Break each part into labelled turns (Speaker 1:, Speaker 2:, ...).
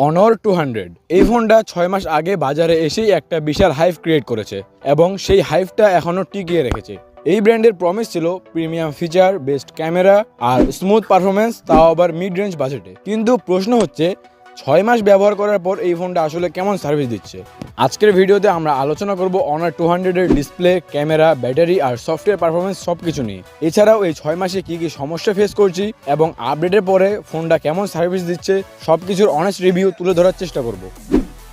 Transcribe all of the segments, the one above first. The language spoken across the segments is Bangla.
Speaker 1: অনর 200 এই ফোনটা 6 মাস আগে বাজারে এসেই একটা বিশাল হাইপ ক্রিয়েট করেছে এবং সেই হাইপটা এখনও টিকিয়ে রেখেছে। এই ব্র্যান্ডের প্রমিস ছিল প্রিমিয়াম ফিচার, বেস্ট ক্যামেরা আর স্মুথ পারফরমেন্স, তাও আবার মিড রেঞ্জ বাজেটে। কিন্তু প্রশ্ন হচ্ছে 6 মাস ব্যবহার করার পর এই ফোনটা আসলে কেমন সার্ভিস দিচ্ছে। আজকের ভিডিওতে আমরা আলোচনা করব অনার 200 এর ডিসপ্লে, ক্যামেরা, ব্যাটারি আর সফটওয়্যার পারফরমেন্স সব কিছু নিয়ে। এছাড়াও এই 6 মাসে কি কি সমস্যা ফেস করছি এবং আপডেটের পরে ফোনটা কেমন সার্ভিস দিচ্ছে সব কিছুর অনেস্ট রিভিউ তুলে ধরার চেষ্টা করব।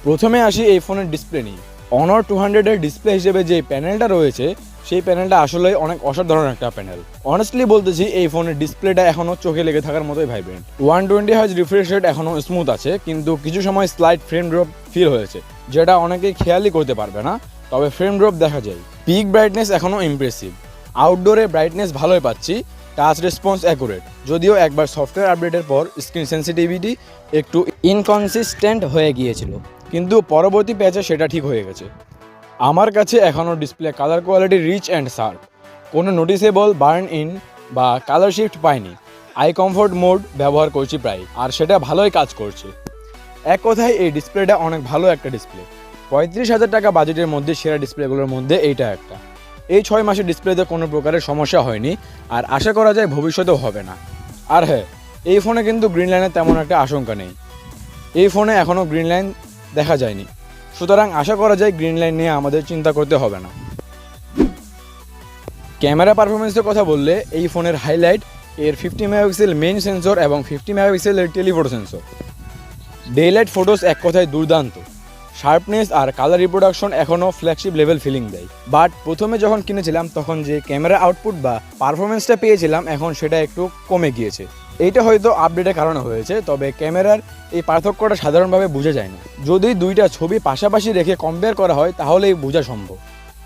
Speaker 1: প্রথমে আসি এই ফোনের ডিসপ্লে নিয়ে। অনর 200 এর ডিসপ্লে হিসেবে যে প্যানেলটা রয়েছে সেই প্যানেলটা আসলে অনেক অসাধারণ একটা প্যানেল। অনেস্টলি বলতেছি, এই ফোনের ডিসপ্লেটা এখনো চোখে লেগে থাকার মতোই ভাইব্রেন্ট। 120 হার্জ রিফ্রেশ রেট এখনো স্মুথ আছে, কিন্তু কিছু সময় স্লাইড ফ্রেম ড্রপ ফিল হয়েছে, যেটা অনেকেই খেয়ালই করতে পারবে না, তবে ফ্রেম ড্রপ দেখা যায়। পিক ব্রাইটনেস এখনো ইমপ্রেসিভ, আউটডোরে ব্রাইটনেস ভালোই পাচ্ছি, টাচ রেসপন্স অ্যাকুরেট, যদিও একবার সফটওয়্যার আপডেটের পর স্ক্রিন সেন্সিটিভিটি একটু ইনকনসিস্টেন্ট হয়ে গিয়েছিল, কিন্তু পরবর্তী প্যাচে সেটা ঠিক হয়ে গেছে। আমার কাছে এখনও display colour quality rich and sharp, কোনো নোটিসেবল বার্ন ইন বা কালার শিফট পাইনি। আই কমফোর্ট মোড ব্যবহার করছি প্রায়, আর সেটা ভালোই কাজ করছে। এক কথায় এই ডিসপ্লেটা অনেক ভালো একটা ডিসপ্লে। 35,000 টাকা বাজেটের মধ্যে সেরা ডিসপ্লেগুলোর মধ্যে এইটা একটা। এই 6 মাসের ডিসপ্লেতে কোনো প্রকারের সমস্যা হয়নি, আর আশা করা যায় ভবিষ্যতেও হবে না। আর হ্যাঁ, এই ফোনে কিন্তু গ্রিন লাইনের তেমন একটা আশঙ্কা নেই। এই ফোনে এখনও গ্রিন লাইন দেখা যায়নি, সুতরাং আশা করা যায় গ্রিন লাইন নিয়ে আমাদের চিন্তা করতে হবে না। ক্যামেরা পারফরমেন্সের কথা বললে এই ফোনের হাইলাইট এর 50 মেগাপিক্সেল মেইন সেন্সর এবং 50 মেগাপিক্সেলের টেলিফোটো সেন্সর। ডেইলাইট ফটোস এক কথায় দুর্দান্ত। শার্পনেস আর কালার রিপ্রোডাকশন এখনও ফ্ল্যাগশিপ লেভেল ফিলিং দেয়। বাট প্রথমে যখন কিনেছিলাম তখন যে ক্যামেরা আউটপুট বা পারফরমেন্সটা পেয়েছিলাম এখন সেটা একটু কমে গিয়েছে। এইটা হয়তো আপডেটের কারণে হয়েছে, তবে ক্যামেরার এই পার্থক্যটা সাধারণভাবে বোঝা যায় না। যদি দুইটা ছবি পাশাপাশি রেখে কম্পেয়ার করা হয় তাহলেই বোঝা সম্ভব।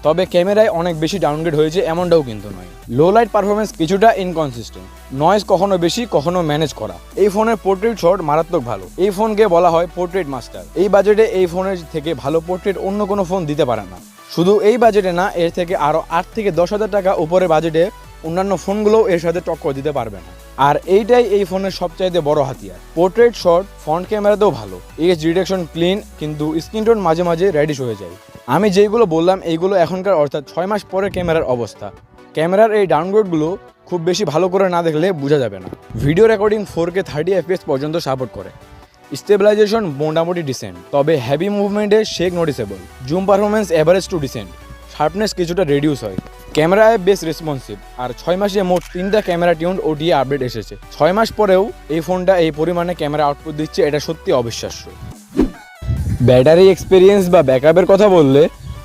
Speaker 1: তবে ক্যামেরায় অনেক বেশি ডাউনগ্রেড হয়েছে এমনটাও কিন্তু নয়। লো লাইট পারফরমেন্স কিছুটা ইনকনসিস্টেন্ট, নয়েজ কখনো বেশি কখনো ম্যানেজ করা। এই ফোনের পোর্ট্রেট শট মারাত্মক ভালো, এই ফোনকে বলা হয় পোর্ট্রেট মাস্টার। এই বাজেটে এই ফোনের থেকে ভালো পোর্ট্রেট অন্য কোনো ফোন দিতে পারে না। শুধু এই বাজেটে না, এর থেকে আরও 8 থেকে 10,000 টাকা উপরে বাজেটে অন্যান্য ফোনগুলোও এর সাথে টক্কর দিতে পারবে না। আর এইটাই এই ফোনের সবচাইতে বড় হাতিয়ার। পোর্ট্রেট শট, ফ্রন্ট ক্যামেরাতেও ভালো, এজ ডিটেকশন ক্লিন, কিন্তু স্ক্রিন টোন মাঝে মাঝে রেডিশ হয়ে যায়। আমি যেইগুলো বললাম এইগুলো এখনকার অর্থাৎ 6 মাস পরের ক্যামেরার অবস্থা। ক্যামেরার এই ডাউনগ্রেডগুলো খুব বেশি ভালো করে না দেখলে বোঝা যাবে না। ভিডিও রেকর্ডিং 4K 30 FPS পর্যন্ত সাপোর্ট করে। স্টেবিলাইজেশন মোটামুটি ডিসেন্ট, তবে হেভি মুভমেন্টে shake noticeable. Zoom performance average to decent, sharpness কিছুটা রিডিউস হয়। ক্যামেরা অ্যাপ বেশ রেসপন্সিভ, আর 6 মাসে মোট 3টা ক্যামেরা টিউন্ড OTA আপডেট এসেছে। 6 মাস পরেও এই ফোনটা এই পরিমাণে ক্যামেরা আউটপুট দিচ্ছে, এটা সত্যি অবিশ্বাস্য। ব্যাটারি এক্সপিরিয়েন্স বা ব্যাকআপের কথা বললে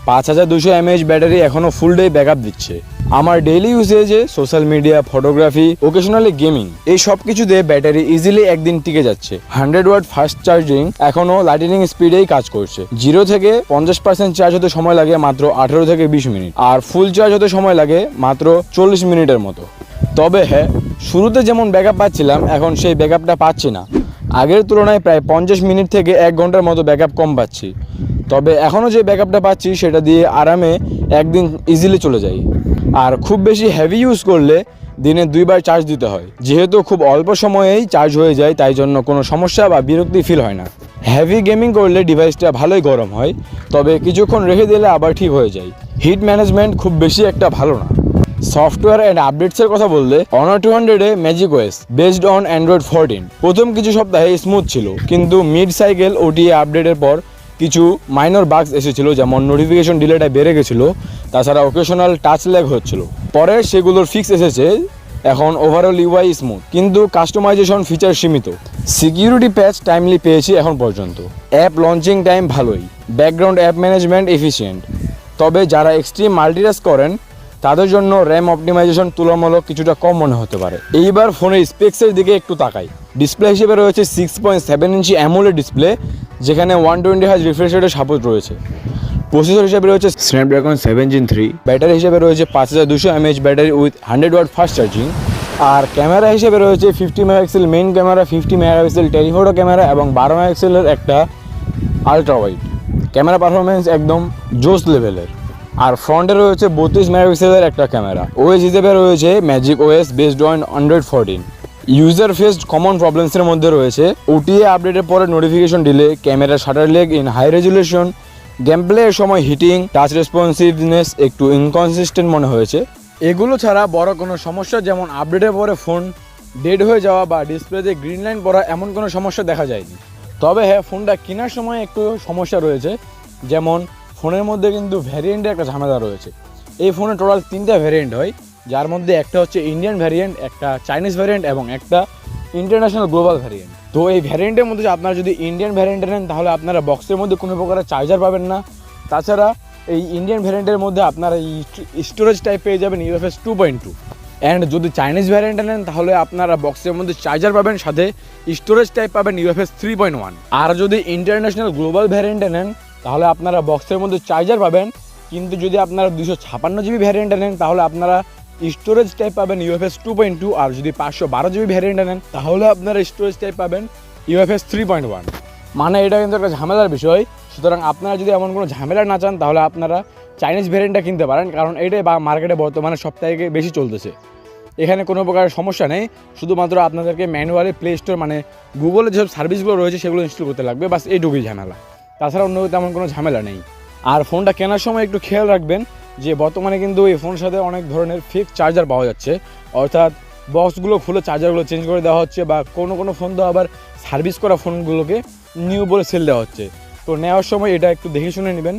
Speaker 1: 5200 mAh ব্যাটারি এখনও ফুল ডে ব্যাকআপ দিচ্ছে। আমার ডেইলি ইউসেজে social media, photography, occasionally gaming, এই সব কিছু দিয়ে ব্যাটারি ইজিলি একদিন টিকে যাচ্ছে। 100 ওয়াট ফাস্ট চার্জিং এখনও লাইটনিং স্পিডেই কাজ করছে। 0 থেকে 50% চার্জ হতে সময় লাগে মাত্র 18 থেকে 20 মিনিট, আর ফুল চার্জ হতে সময় লাগে মাত্র 40 মিনিটের মতো। তবে হ্যাঁ, শুরুতে যেমন ব্যাকআপ পাচ্ছিলাম এখন সেই ব্যাকআপটা পাচ্ছি না। আগের তুলনায় প্রায় 50 মিনিট থেকে 1 ঘন্টার মতো ব্যাকআপ কম পাচ্ছি। তবে এখনও যে ব্যাকআপটা পাচ্ছি সেটা দিয়ে আরামে একদিন ইজিলি চলে যায়। আর খুব বেশি হেভি ইউজ করলে দিনে 2 বার চার্জ দিতে হয়। যেহেতু খুব অল্প সময়েই চার্জ হয়ে যায়, তাই জন্য কোনো সমস্যা বা বিরক্তি ফিল হয় না। হেভি গেমিং করলে ডিভাইসটা ভালোই গরম হয়, তবে কিছুক্ষণ রেখে দিলে আবার ঠিক হয়ে যায়। হিট ম্যানেজমেন্ট খুব বেশি একটা ভালো না। সফটওয়্যার অ্যান্ড আপডেটসের কথা বললে অনার 200-এ ম্যাজিকওএস বেসড অন অ্যান্ড্রয়েড 14 প্রথম কিছু সপ্তাহে স্মুথ ছিল, কিন্তু মিড সাইকেল OTA আপডেটের পর কিছু মাইনর বাগস এসেছিল, যেমন নোটিফিকেশন ডিলেটা বেড়ে গেছিলো, তাছাড়া ওকেশনাল টাচ ল্যাগ হচ্ছিল। পরে সেগুলোর ফিক্স এসেছে, এখন ওভারঅল UI স্মুথ, কিন্তু কাস্টমাইজেশন ফিচার সীমিত। সিকিউরিটি প্যাচ টাইমলি পেয়েছি এখন পর্যন্ত। অ্যাপ লঞ্চিং টাইম ভালোই, ব্যাকগ্রাউন্ড অ্যাপ ম্যানেজমেন্ট এফিসিয়েন্ট। তবে যারা এক্সট্রিম মাল্টিটাস্ক করেন তাদের জন্য র্যাম অপটিমাইজেশন তুলনামূলক কিছুটা কম মনে হতে পারে। এইবার ফোনের স্পেক্সের দিকে একটু তাকাই। ডিসপ্লে হিসেবে রয়েছে 6.7 ইঞ্চি অ্যামোলেড ডিসপ্লে, যেখানে 120 হার্জ রিফ্রেশ রেটের সাপোর্ট রয়েছে। প্রসেসর হিসেবে রয়েছে স্ন্যাপড্রাগন 7 Gen 3, ব্যাটারি হিসেবে রয়েছে 5200 mAh battery with 100 watt fast charging. আর ক্যামেরা হিসেবে রয়েছে 50 megapixel main camera, 50 megapixel telephoto camera এবং 12 মেগাপিক্সেলের একটা আলট্রা ওয়াইড। ক্যামেরা পারফরমেন্স একদম জোস লেভেলের। আর ফ্রন্টে রয়েছে 32 মেগাপিক্সেলের একটা ক্যামেরা। OS হিসেবে রয়েছে MagicOS based on Android 14। User faced common প্রবলেমসের মধ্যে রয়েছে ওটিএ আপডেটের পরে notification delay, camera shutter lag in high resolution, game প্লের সময় হিটিং, টাচ রেসপন্সিভনেস একটু ইনকনসিস্টেন্ট মনে হয়েছে। এগুলো ছাড়া বড় কোনো সমস্যা যেমন আপডেটের পরে ফোন ডেড হয়ে যাওয়া বা ডিসপ্লেতে গ্রিন লাইন পড়া এমন কোনো সমস্যা দেখা যায়নি। তবে হ্যাঁ, ফোনটা কেনার সময় একটু সমস্যা রয়েছে, যেমন ফোনের মধ্যে কিন্তু ভ্যারিয়েন্টের একটা ঝামেলা রয়েছে। এই ফোনে টোটাল 3টা ভ্যারিয়েন্ট হয়, যার মধ্যে একটা হচ্ছে ইন্ডিয়ান ভ্যারিয়েন্ট, একটা চাইনিজ ভ্যারিয়েন্ট এবং একটা ইন্টারন্যাশনাল গ্লোবাল ভ্যারিয়েন্ট। তো এই ভ্যারিয়েন্টের মধ্যে আপনারা যদি ইন্ডিয়ান ভ্যারিয়েন্টে নেন তাহলে আপনারা বক্সের মধ্যে কোনো প্রকারের চার্জার পাবেন না। তাছাড়া এই ইন্ডিয়ান ভ্যারিয়েন্টের মধ্যে আপনারা স্টোরেজ টাইপ পেয়ে যাবেন UFS 2.2। অ্যান্ড যদি চাইনিজ ভ্যারিয়েন্টে নেন তাহলে আপনারা বক্সের মধ্যে চার্জার পাবেন, সাথে স্টোরেজ টাইপ পাবেন UFS 3.1। আর যদি ইন্টারন্যাশনাল গ্লোবাল ভ্যারিয়েন্টে নেন তাহলে আপনারা বক্সের মধ্যে চার্জার পাবেন, কিন্তু যদি আপনারা 256 GB ভ্যারিয়েন্টে নেন তাহলে আপনারা স্টোরেজ টাইপ পাবেন UFS 2.2। আর যদি 512 GB ভ্যারিয়েন্টে নেন তাহলে আপনারা স্টোরেজ টাইপ পাবেন UFS 3.1। মানে এটা কিন্তু একটা ঝামেলার বিষয়। সুতরাং আপনারা যদি এমন কোনো ঝামেলা না চান তাহলে আপনারা চাইনিজ ভ্যারিয়েন্টটা কিনতে পারেন, কারণ এটাই মার্কেটে বর্তমানে সবথেকে বেশি চলতেছে। এখানে কোনো প্রকার সমস্যা নেই, শুধুমাত্র আপনাদেরকে ম্যানুয়ালি প্লে স্টোর মানে গুগলের যেসব সার্ভিসগুলো রয়েছে সেগুলো ইনস্টল করতে লাগবে, বাস এইটুকুই ঝামেলা। তাছাড়া অন্য তেমন কোনো ঝামেলা নেই। আর ফোনটা কেনার সময় একটু খেয়াল রাখবেন যে বর্তমানে কিন্তু এই ফোনের সাথে অনেক ধরনের ফেক চার্জার পাওয়া যাচ্ছে, অর্থাৎ বক্সগুলো খুলে চার্জারগুলো চেঞ্জ করে দেওয়া হচ্ছে, বা কোনো ফোন তো আবার সার্ভিস করা ফোনগুলোকে নিউ বলে সেল দেওয়া হচ্ছে। তো নেওয়ার সময় এটা একটু দেখে শুনে নেবেন।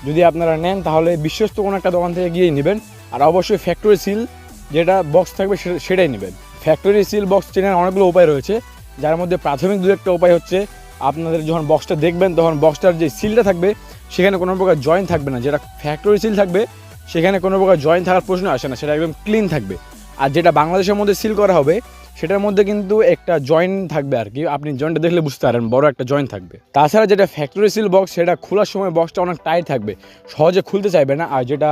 Speaker 1: যদি আপনারা নেন তাহলে বিশ্বস্ত কোনো একটা দোকান থেকে গিয়েই নেবেন। আর অবশ্যই ফ্যাক্টরি সিল যেটা বক্স থাকবে সেটাই নেবেন। ফ্যাক্টরি সিল বক্স চেনার অনেকগুলো উপায় রয়েছে, যার মধ্যে প্রাথমিক দু একটা উপায় হচ্ছে আপনাদের যখন বক্সটা দেখবেন তখন বক্সটার যে সিলটা থাকবে সেখানে কোনো প্রকার জয়েন্ট থাকবে না। যেটা ফ্যাক্টরি সিল থাকবে সেখানে কোনো প্রকার জয়েন্ট থাকার প্রশ্ন আসে না, সেটা একদম ক্লিন থাকবে। আর যেটা বাংলাদেশের মধ্যে সিল করা হবে সেটার মধ্যে কিন্তু একটা জয়েন্ট থাকবে আর কি, আপনি জয়েন্টটা দেখলে বুঝতে পারেন বড় একটা জয়েন্ট থাকবে। তাছাড়া যেটা ফ্যাক্টরি সিল বক্স সেটা খোলার সময় বক্সটা অনেক টাইট থাকবে, সহজে খুলতে চাইবে না। আর যেটা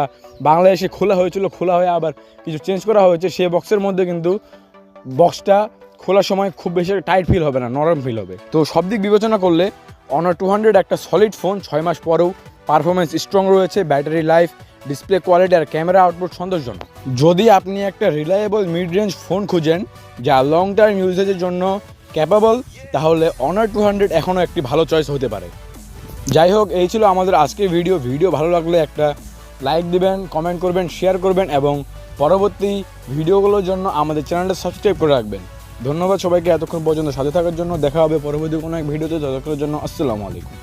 Speaker 1: বাংলাদেশে খোলা হয়েছিল, খোলা হয়ে আবার কিছু চেঞ্জ করা হয়েছে, সেই বক্সের মধ্যে কিন্তু বক্সটা খোলার সময় খুব বেশি টাইট ফিল হবে না, নরম ফিল হবে। তো সব দিক বিবেচনা করলে Honor 200 একটা সলিড ফোন, 6 মাস পরেও পারফরমেন্স স্ট্রং রয়েছে, ব্যাটারি লাইফ, ডিসপ্লে কোয়ালিটি আর ক্যামেরা আউটপুট সন্তোষজনক। যদি আপনি একটা রিলায়েবল মিড রেঞ্জ ফোন খুঁজেন যা লং টার্ম ইউজেজের জন্য ক্যাপাবল, তাহলে Honor 200 এখনও একটি ভালো চয়েস হতে পারে। যাই হোক, এই ছিল আমাদের আজকের ভিডিও ভালো লাগলে একটা লাইক দিবেন, কমেন্ট করবেন, শেয়ার করবেন এবং পরবর্তী ভিডিওগুলোর জন্য আমাদের চ্যানেলটা সাবস্ক্রাইব করে রাখবেন। ধন্যবাদ সবাইকে এতক্ষণ পর্যন্ত সাথে থাকার জন্য। দেখা হবে পরবর্তী কোনো এক ভিডিওতে, ততক্ষণের জন্য আসসালামু আলাইকুম।